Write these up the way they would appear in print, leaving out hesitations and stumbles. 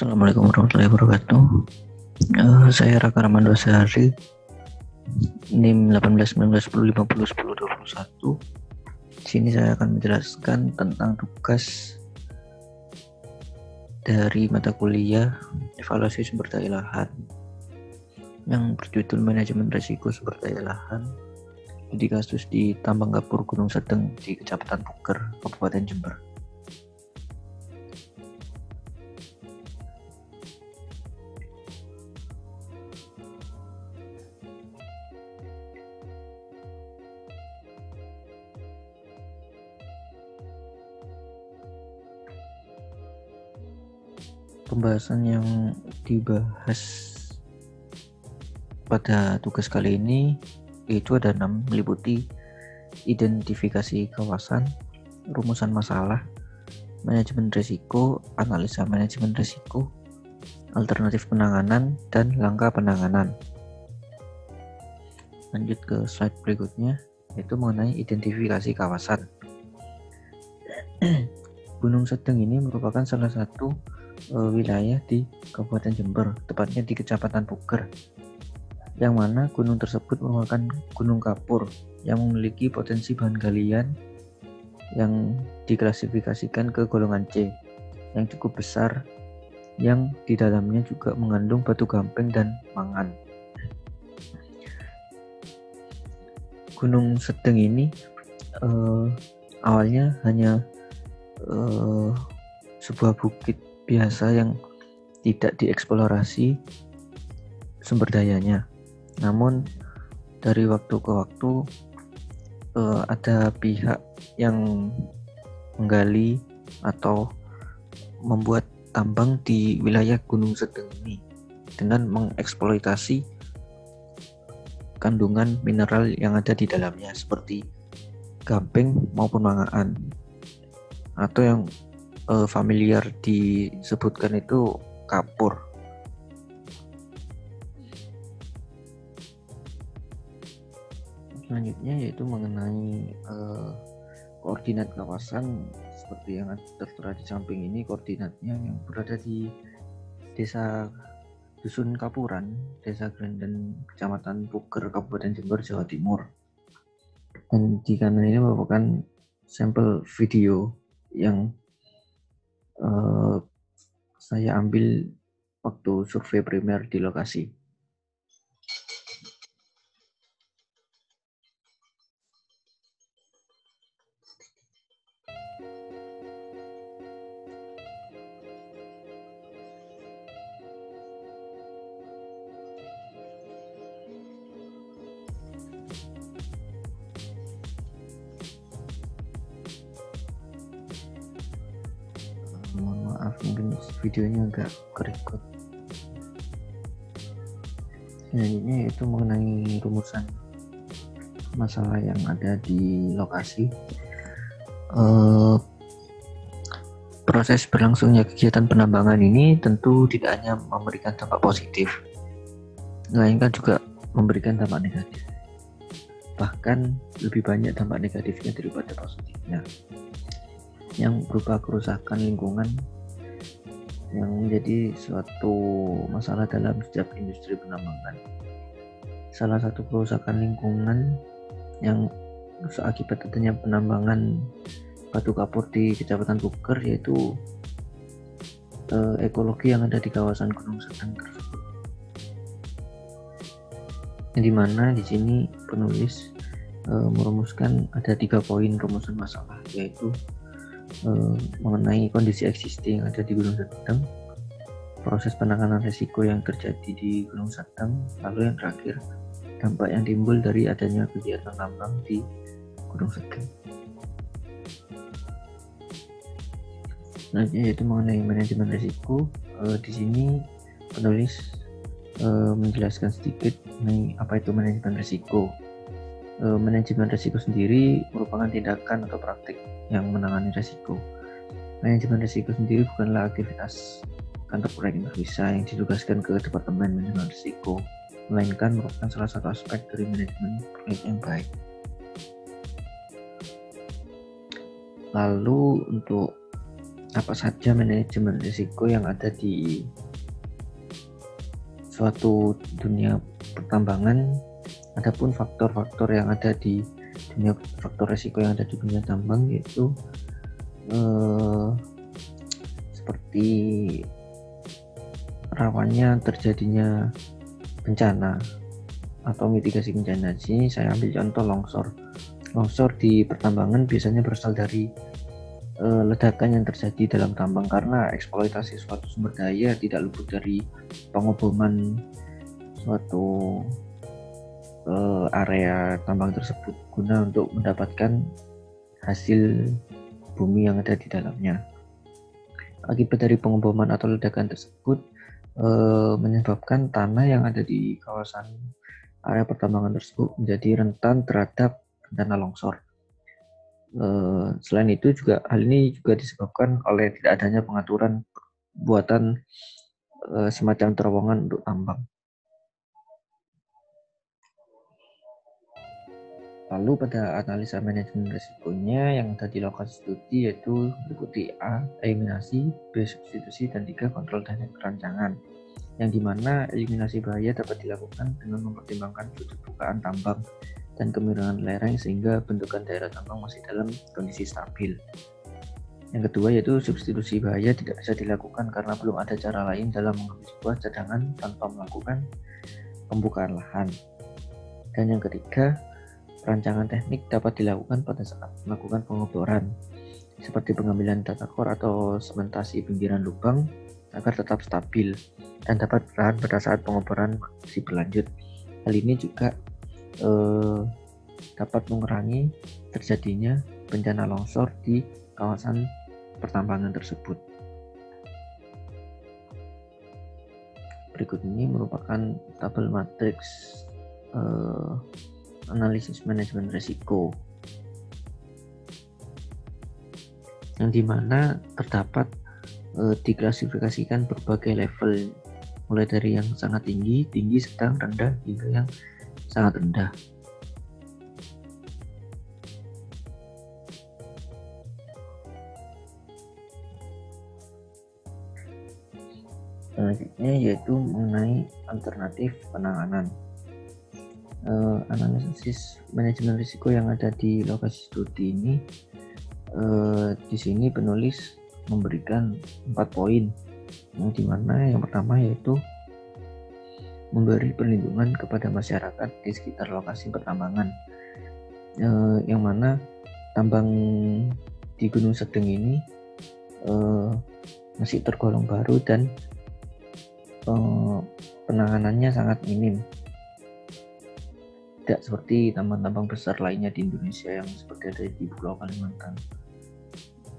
Assalamualaikum warahmatullahi wabarakatuh. Saya Raka Ramando Sehari, NIM 181910501021. Di sini saya akan menjelaskan tentang tugas dari mata kuliah evaluasi sumber daya lahan yang berjudul manajemen risiko sumber daya lahan di kasus di Tambang Kapur Gunung Sedeng di Kecamatan Puger, Kabupaten Jember. Pembahasan yang dibahas pada tugas kali ini yaitu ada 6, meliputi identifikasi kawasan, rumusan masalah, manajemen risiko, analisa manajemen risiko, alternatif penanganan, dan langkah penanganan. Lanjut ke slide berikutnya, yaitu mengenai identifikasi kawasan. Gunung Sedeng ini merupakan salah satu wilayah di Kabupaten Jember, tepatnya di Kecamatan Puger, yang mana gunung tersebut merupakan gunung kapur yang memiliki potensi bahan galian yang diklasifikasikan ke golongan C yang cukup besar, yang di dalamnya juga mengandung batu gamping dan mangan. Gunung Sedeng ini awalnya hanya sebuah bukit biasa yang tidak dieksplorasi sumber dayanya. Namun dari waktu ke waktu ada pihak yang menggali atau membuat tambang di wilayah Gunung Sedeng ini dengan mengeksploitasi kandungan mineral yang ada di dalamnya seperti gamping maupun mangaan, atau yang familiar disebutkan itu kapur. Selanjutnya yaitu mengenai koordinat kawasan seperti yang tertera di samping ini. Koordinatnya yang berada di Desa Dusun Kapuran, Desa Grenden, Kecamatan Puger, Kabupaten Jember, Jawa Timur. Dan di kanan ini merupakan sampel video yang saya ambil waktu survei primer di lokasi. Mohon maaf, mungkin videonya agak kerekod. Selanjutnya yaitu mengenai rumusan masalah yang ada di lokasi. Proses berlangsungnya kegiatan penambangan ini tentu tidak hanya memberikan dampak positif, melainkan juga memberikan dampak negatif. Bahkan lebih banyak dampak negatifnya daripada positifnya, yang berupa kerusakan lingkungan yang menjadi suatu masalah dalam setiap industri penambangan. Salah satu kerusakan lingkungan yang rusak akibat adanya penambangan batu kapur di Kecamatan Puger yaitu ekologi yang ada di kawasan Gunung Sedeng tersebut. Yang dimana di sini penulis merumuskan ada 3 poin rumusan masalah, yaitu mengenai kondisi existing yang ada di Gunung Sedeng, proses penanganan risiko yang terjadi di Gunung Sedeng, lalu yang terakhir dampak yang timbul dari adanya kegiatan tambang di Gunung Sedeng. Selanjutnya yaitu mengenai manajemen risiko. Di sini penulis menjelaskan sedikit mengenai apa itu manajemen risiko. Manajemen risiko sendiri merupakan tindakan atau praktik yang menangani risiko. Manajemen risiko sendiri bukanlah aktivitas kantor proyek analisa yang ditugaskan ke Departemen Manajemen Risiko, melainkan merupakan salah satu aspek dari manajemen proyek yang baik. Lalu untuk apa saja manajemen risiko yang ada di suatu dunia pertambangan, adapun faktor-faktor yang ada di dunia faktor risiko yang ada di dunia tambang yaitu seperti rawannya terjadinya bencana atau mitigasi bencana. Di sini saya ambil contoh longsor. Longsor di pertambangan biasanya berasal dari ledakan yang terjadi dalam tambang karena eksploitasi suatu sumber daya tidak luput dari pengoboman suatu area tambang tersebut guna untuk mendapatkan hasil bumi yang ada di dalamnya. Akibat dari pengoboman atau ledakan tersebut menyebabkan tanah yang ada di kawasan area pertambangan tersebut menjadi rentan terhadap bencana longsor. Selain itu juga hal ini juga disebabkan oleh tidak adanya pengaturan buatan semacam terowongan untuk tambang. Lalu pada analisa manajemen risikonya yang ada di lokasi studi yaitu meliputi A. Eliminasi, B. Substitusi, dan 3. Kontrol teknik perancangan, yang dimana eliminasi bahaya dapat dilakukan dengan mempertimbangkan sudut bukaan tambang dan kemiringan lereng sehingga bentukan daerah tambang masih dalam kondisi stabil. Yang kedua yaitu substitusi bahaya tidak bisa dilakukan karena belum ada cara lain dalam mengambil sebuah cadangan tanpa melakukan pembukaan lahan. Dan yang ketiga, perancangan teknik dapat dilakukan pada saat melakukan pengeboran, seperti pengambilan tata kor atau sementasi pinggiran lubang agar tetap stabil dan dapat bertahan pada saat pengeboran masih berlanjut. Hal ini juga dapat mengurangi terjadinya bencana longsor di kawasan pertambangan tersebut. Berikut ini merupakan tabel matriks analisis manajemen risiko, yang dimana terdapat diklasifikasikan berbagai level, mulai dari yang sangat tinggi, sedang, rendah, hingga yang sangat rendah. Selanjutnya yaitu mengenai alternatif penanganan. Analisis manajemen risiko yang ada di lokasi studi ini, di sini penulis memberikan 4 poin, yang dimana yang pertama yaitu memberi perlindungan kepada masyarakat di sekitar lokasi pertambangan, yang mana tambang di Gunung Sedeng ini masih tergolong baru dan penanganannya sangat minim, tidak seperti tambang-tambang besar lainnya di Indonesia yang seperti ada di Pulau Kalimantan.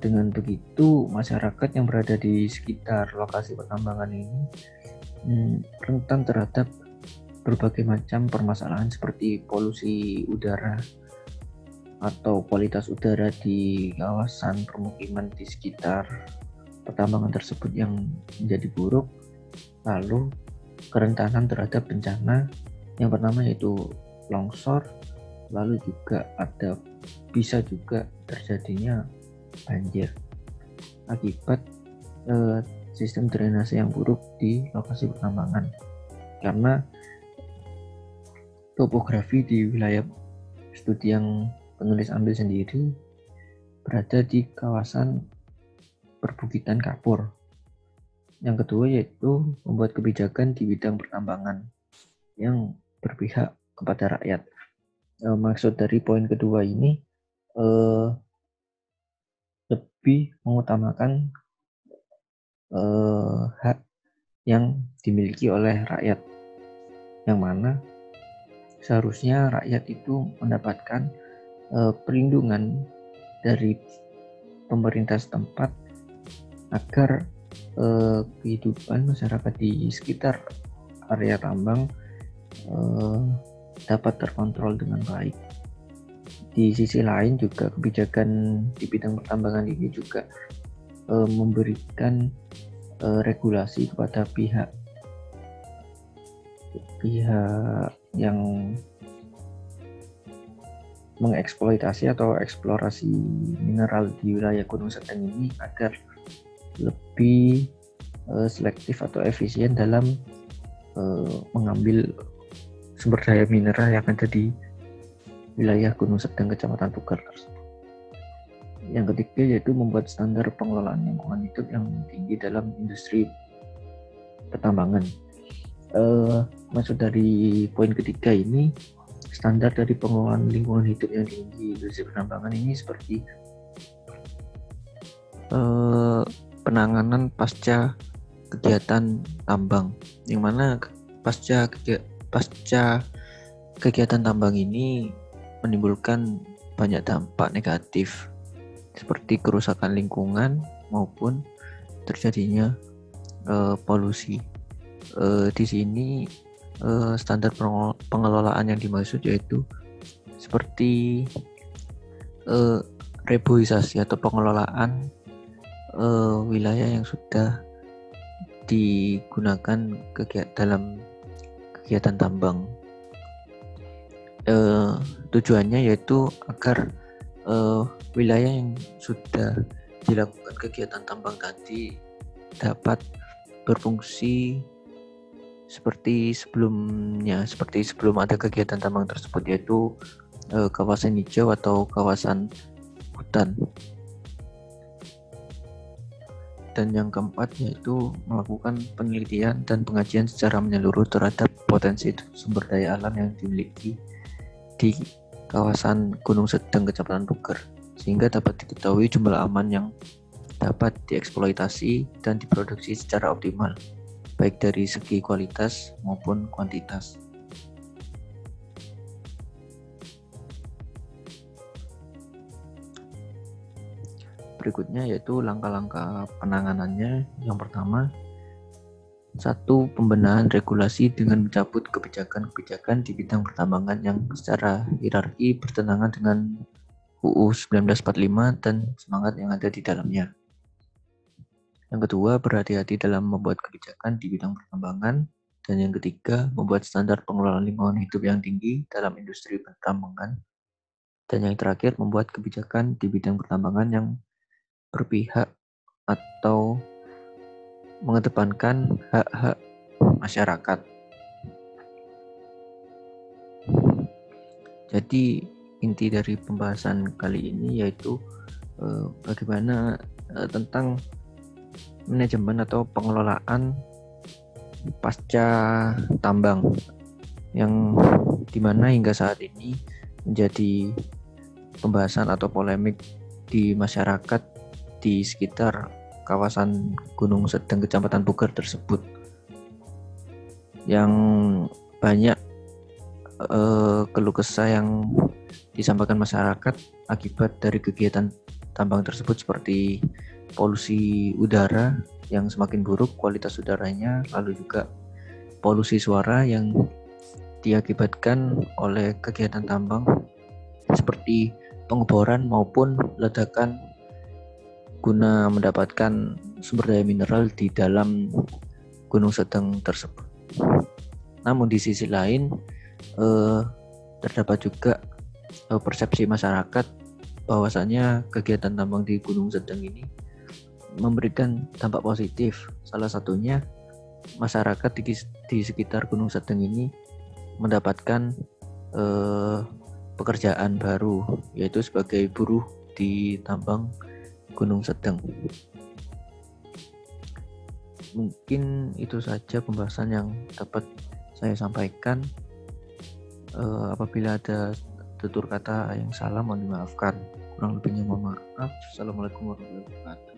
Dengan begitu, masyarakat yang berada di sekitar lokasi pertambangan ini rentan terhadap berbagai macam permasalahan seperti polusi udara atau kualitas udara di kawasan permukiman di sekitar pertambangan tersebut yang menjadi buruk. Lalu kerentanan terhadap bencana yang pertama yaitu longsor, lalu juga bisa juga terjadinya banjir akibat sistem drainase yang buruk di lokasi pertambangan, karena topografi di wilayah studi yang penulis ambil sendiri berada di kawasan perbukitan kapur. Yang kedua yaitu membuat kebijakan di bidang pertambangan yang berpihak kepada rakyat. Maksud dari poin kedua ini lebih mengutamakan hak yang dimiliki oleh rakyat, yang mana seharusnya rakyat itu mendapatkan perlindungan dari pemerintah setempat agar kehidupan masyarakat di sekitar area tambang dapat terkontrol dengan baik. Di sisi lain juga kebijakan di bidang pertambangan ini juga memberikan regulasi kepada pihak yang mengeksploitasi atau eksplorasi mineral di wilayah Gunung Sedeng ini agar lebih selektif atau efisien dalam mengambil sumber daya mineral yang ada di wilayah Gunung Sedang Kecamatan Puger tersebut. Yang ketiga yaitu membuat standar pengelolaan lingkungan hidup yang tinggi dalam industri pertambangan. Maksud dari poin ketiga ini, standar dari pengelolaan lingkungan hidup yang tinggi di industri pertambangan ini seperti penanganan pasca kegiatan tambang, yang mana pasca kegiatan tambang ini menimbulkan banyak dampak negatif seperti kerusakan lingkungan maupun terjadinya polusi. Di sini standar pengelolaan yang dimaksud yaitu seperti reboisasi atau pengelolaan wilayah yang sudah digunakan dalam kegiatan tambang. Tujuannya yaitu agar wilayah yang sudah dilakukan kegiatan tambang tadi dapat berfungsi seperti sebelum ada kegiatan tambang tersebut, yaitu kawasan hijau atau kawasan hutan. Dan yang keempat yaitu melakukan penelitian dan pengajian secara menyeluruh terhadap potensi sumber daya alam yang dimiliki di kawasan Gunung Sedang Kecamatan Puger, sehingga dapat diketahui jumlah aman yang dapat dieksploitasi dan diproduksi secara optimal, baik dari segi kualitas maupun kuantitas. Berikutnya yaitu langkah-langkah penanganannya. Yang pertama, 1. Pembenahan regulasi dengan mencabut kebijakan-kebijakan di bidang pertambangan yang secara hierarki bertentangan dengan UU 1945 dan semangat yang ada di dalamnya. Yang kedua, berhati-hati dalam membuat kebijakan di bidang pertambangan. Dan yang ketiga, membuat standar pengelolaan lingkungan hidup yang tinggi dalam industri pertambangan. Dan yang terakhir, membuat kebijakan di bidang pertambangan yang berpihak atau mengedepankan hak-hak masyarakat. Jadi inti dari pembahasan kali ini yaitu bagaimana tentang manajemen atau pengelolaan pasca tambang, yang dimana hingga saat ini menjadi pembahasan atau polemik di masyarakat di sekitar kawasan Gunung Sedang Kecamatan Puger tersebut, yang banyak keluh kesah yang disampaikan masyarakat akibat dari kegiatan tambang tersebut, seperti polusi udara yang semakin buruk kualitas udaranya, lalu juga polusi suara yang diakibatkan oleh kegiatan tambang seperti pengeboran maupun ledakan guna mendapatkan sumber daya mineral di dalam Gunung Sedang tersebut. Namun di sisi lain terdapat juga persepsi masyarakat bahwasanya kegiatan tambang di Gunung Sedang ini memberikan dampak positif. Salah satunya masyarakat di sekitar Gunung Sedang ini mendapatkan pekerjaan baru, yaitu sebagai buruh di tambang Gunung Sedang. Mungkin itu saja pembahasan yang dapat saya sampaikan. Apabila ada tutur kata yang salah mohon dimaafkan. Kurang lebihnya mohon maaf. Assalamualaikum warahmatullahi wabarakatuh.